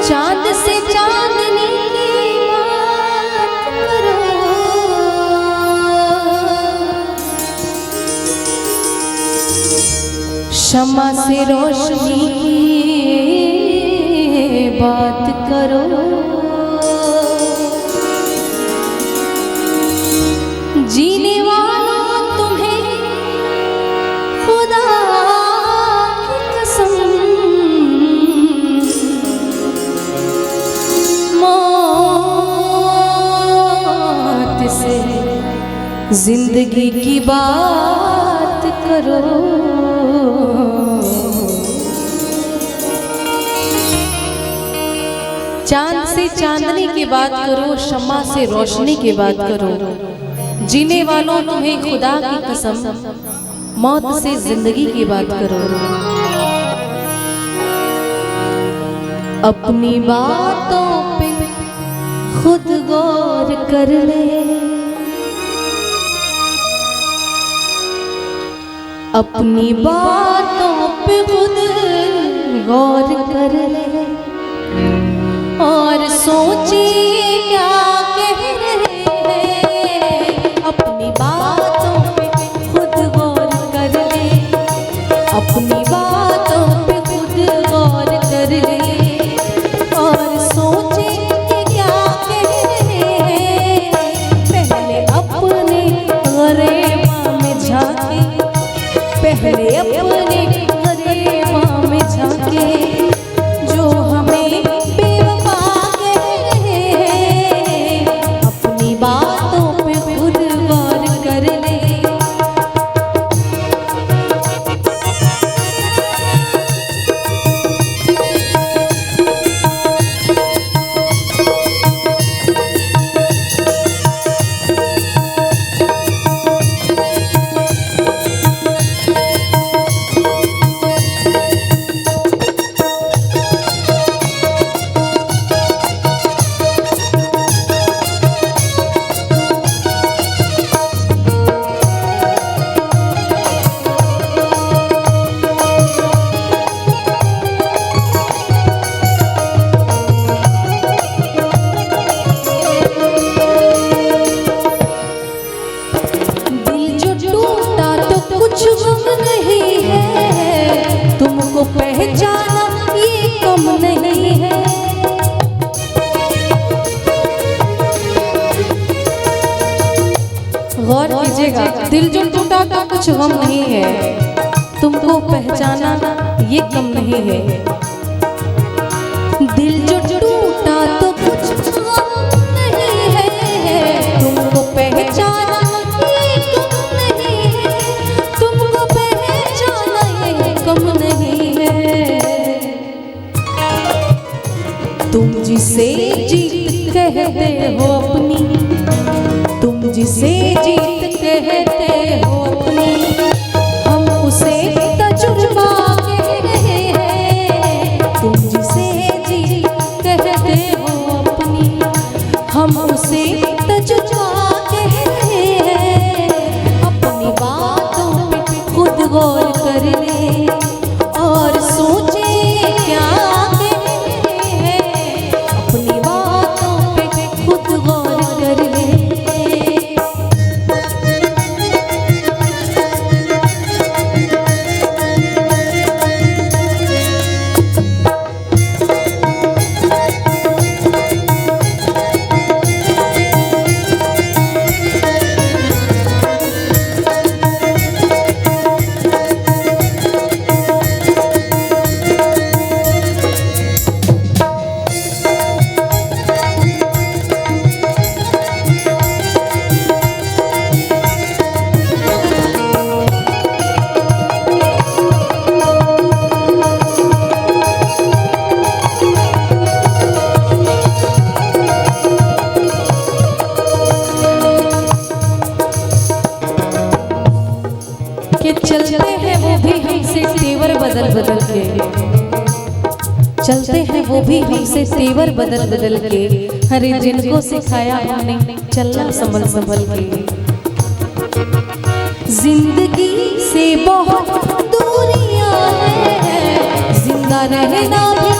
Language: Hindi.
चांद से चांदनी की बात करो, शम्मा से रोशनी की बात करो, जीने वालों तुम्हें खुदा की कसम, मौत से जिंदगी की बात करो। चांद से चांदनी की बात करो, शम्मा से रोशनी की बात करो, जीने वालों तुम्हें खुदा की कसम, मौत से जिंदगी की बात करो। अपनी बातों पे खुद गौर कर ले, अपनी बातों पे खुद गौर कर ले और सोचिए क्या कह रहे हैं। अपनी बातों पे खुद गौर कर ले, अपनी बातों पे खुद गौर कर ले और सोचिए क्या कह रहे हैं। पहले अपने ग़रीबा में झांके, पहले अपने ग़रीबा में झांके, जो हमें बेवफा कह रहे हैं। अपनी बातों पे खुद गौर कर ले। कुछ गम नहीं है, तुमको पहचाना ये कम नहीं है। गौर कीजिएगा, दिल जो टूटा तो कुछ गम नहीं है, तुमको पहचाना ये कम नहीं है। दिल जो टूटा तो कुछ गम नहीं है, तुमको पहचाना तुम जिसे जीत कहते हो अपनी, तुम जिसे जीत कहते हो अपनी, हम उसे तजुर्बा कह रहे हैं। तुम जिसे जीत कहते हो अपनी, हम उसे तजुर्बा कह रहे हैं। अपनी बातों पे खुद गौर कर ले और सोचे क्या चलते हैं वो भी हमसे तेवर बदल बदल के, चलते हैं वो भी हमसे तेवर बदल बदल के, हरे जिनको सिखाया हमने चलना संभल संभल के। जिंदगी से बहुत दूरियां हैं, जिंदा रहना भी